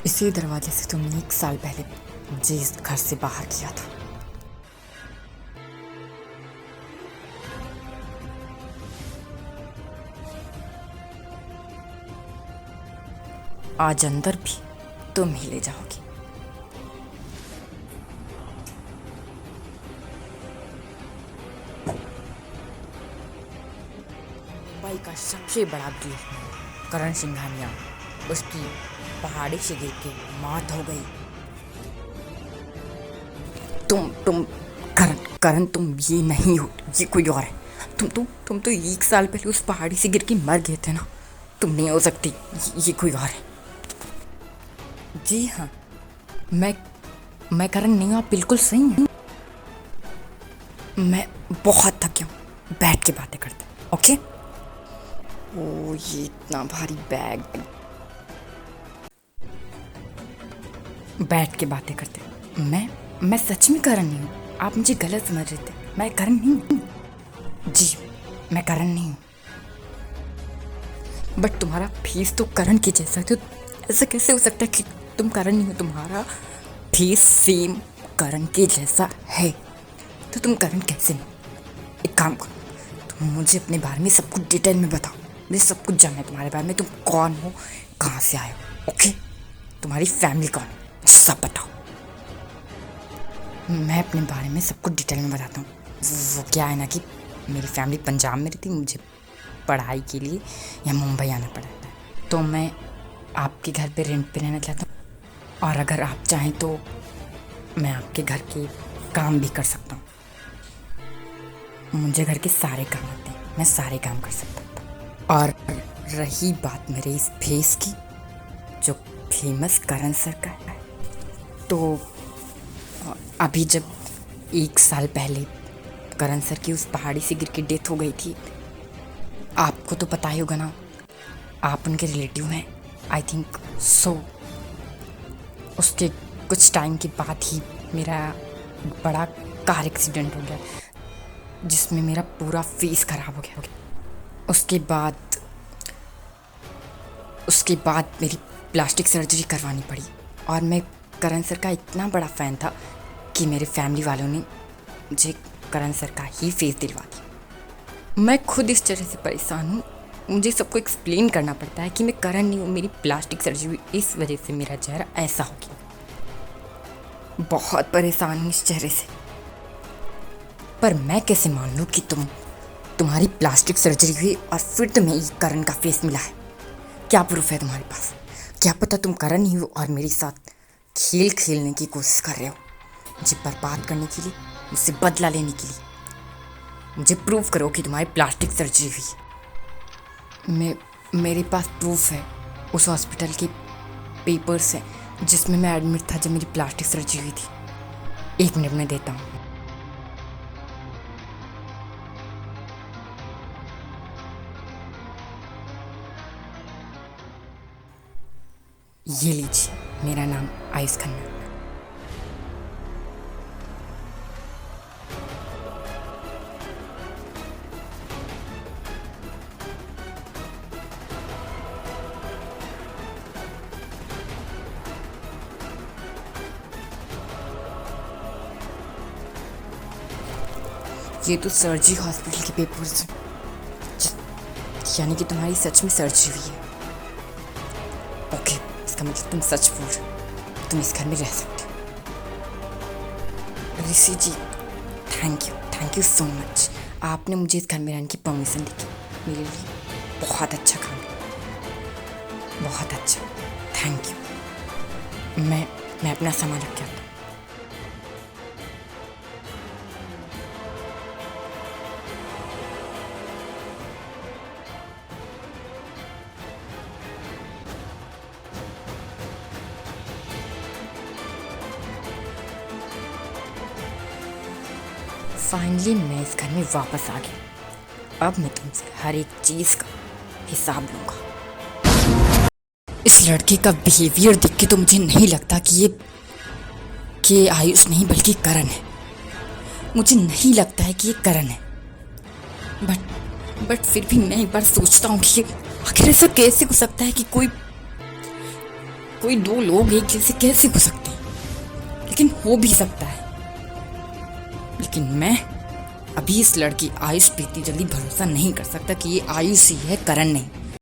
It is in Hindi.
इसी दरवाजे से तुमने 1 साल पहले मुझे इस घर से बाहर किया था। आज अंदर भी तुम ही ले जाओगी। मुंबई का सबसे बड़ा बिजनेसमैन करण सिंघानिया, उसकी पहाड़ी से गिर के मौत हो गई। तुम करण करण तुम ये नहीं हो, ये कोई और है। तुम तो 1 साल पहले उस पहाड़ी से गिर के मर गए थे ना। तुम नहीं हो सकती, ये कोई और है। जी हाँ, मैं करण नहीं हूँ, आप बिल्कुल सही हैं। मैं बहुत थकी हूँ, बैठ के बातें करते हैं, ओके। ओ ये इतना भारी बैग, बैठ के बातें करते हैं। मैं सच में करण नहीं हूँ, आप मुझे गलत समझ रहे थे। मैं करण नहीं हूँ जी, मैं करण नहीं हूँ। बट तुम्हारा फेस तो करण के जैसा है, तो ऐसा कैसे हो सकता है कि तुम करण नहीं हो? तुम्हारा फेस सेम करण के जैसा है, तो तुम करण कैसे नहीं? एक काम करो, तुम मुझे अपने बारे में सब कुछ डिटेल में बताओ। मुझे सब कुछ जानना है तुम्हारे बारे में। तुम कौन हो, कहाँ से आए हो, ओके? तुम्हारी फैमिली कौन है, सब बताओ। मैं अपने बारे में सब कुछ डिटेल में बताता हूँ। वो क्या है ना कि मेरी फैमिली पंजाब में रहती, मुझे पढ़ाई के लिए यहाँ मुंबई आना पड़ा था, तो मैं आपके घर पे रेंट पे रहना चाहता हूँ। और अगर आप चाहें तो मैं आपके घर के काम भी कर सकता हूँ। मुझे घर के सारे काम आते हैं, मैं सारे काम कर सकता हूँ। और रही बात मेरे इस फेस की, जो फेमस करण सर का है, तो अभी जब 1 साल पहले करण सर की उस पहाड़ी से गिर के डेथ हो गई थी, आपको तो पता ही होगा ना, आप उनके रिलेटिव हैं, आई थिंक सो। उसके कुछ टाइम के बाद ही मेरा बड़ा कार एक्सीडेंट हो गया, जिसमें मेरा पूरा फेस खराब हो गया। उसके बाद मेरी प्लास्टिक सर्जरी करवानी पड़ी। और मैं करण सर का इतना बड़ा फ़ैन था कि मेरे फैमिली वालों ने मुझे करण सर का ही फेस दिलवा दिया। मैं खुद इस तरह से परेशान हूँ, मुझे सबको एक्सप्लेन करना पड़ता है कि मैं करण नहीं हूँ, मेरी प्लास्टिक सर्जरी हुई, इस वजह से मेरा चेहरा ऐसा हो गया। बहुत परेशान हूँ इस चेहरे से। पर मैं कैसे मान लूँ कि तुम्हारी प्लास्टिक सर्जरी हुई और फिर तुम्हें ये करण का फेस मिला है? क्या प्रूफ है तुम्हारे पास? क्या पता तुम करण ही हो और मेरे साथ खेल खेलने की कोशिश कर रहे हो, मुझे बर्बाद करने के लिए, मुझसे बदला लेने के लिए। मुझे प्रूफ करो कि तुम्हारी प्लास्टिक सर्जरी हुई। मेरे पास प्रूफ है, उस हॉस्पिटल के पेपर्स हैं जिसमें मैं एडमिट था जब मेरी प्लास्टिक सर्जरी हुई थी। 1 मिनट में देता हूँ। ये लीजिए, मेरा नाम आयुष खन्ना। ये तो सर्जरी हॉस्पिटल के पेपर्स हैं, यानी कि तुम्हारी सच में सर्जरी हुई है। ओके, इसका मतलब तुम सच बोल रहे हो, तुम इस घर में रह सकते हो। ऋषि जी, थैंक यू सो मच। आपने मुझे इस घर में रहने की परमिशन दी, मेरे लिए बहुत अच्छा काम है, बहुत अच्छा, थैंक यू। मैं अपना सामान रख के आता हूँ। फाइनली मैं इस घर में वापस आ गया। अब मैं तुमसे हर एक चीज़ का हिसाब लूँगा। इस लड़के का बिहेवियर देख के तो मुझे नहीं लगता कि आयुष नहीं बल्कि करण है। मुझे नहीं लगता है कि ये करण है, बट फिर भी मैं एक बार सोचता हूँ कि आखिर ऐसा कैसे हो सकता है कि कोई दो लोग एक जैसे कैसे हो सकते हैं, लेकिन हो भी सकता है। लेकिन मैं अभी इस लड़की आयुष पे इतनी जल्दी भरोसा नहीं कर सकता कि ये आयुष ही है, करण नहीं।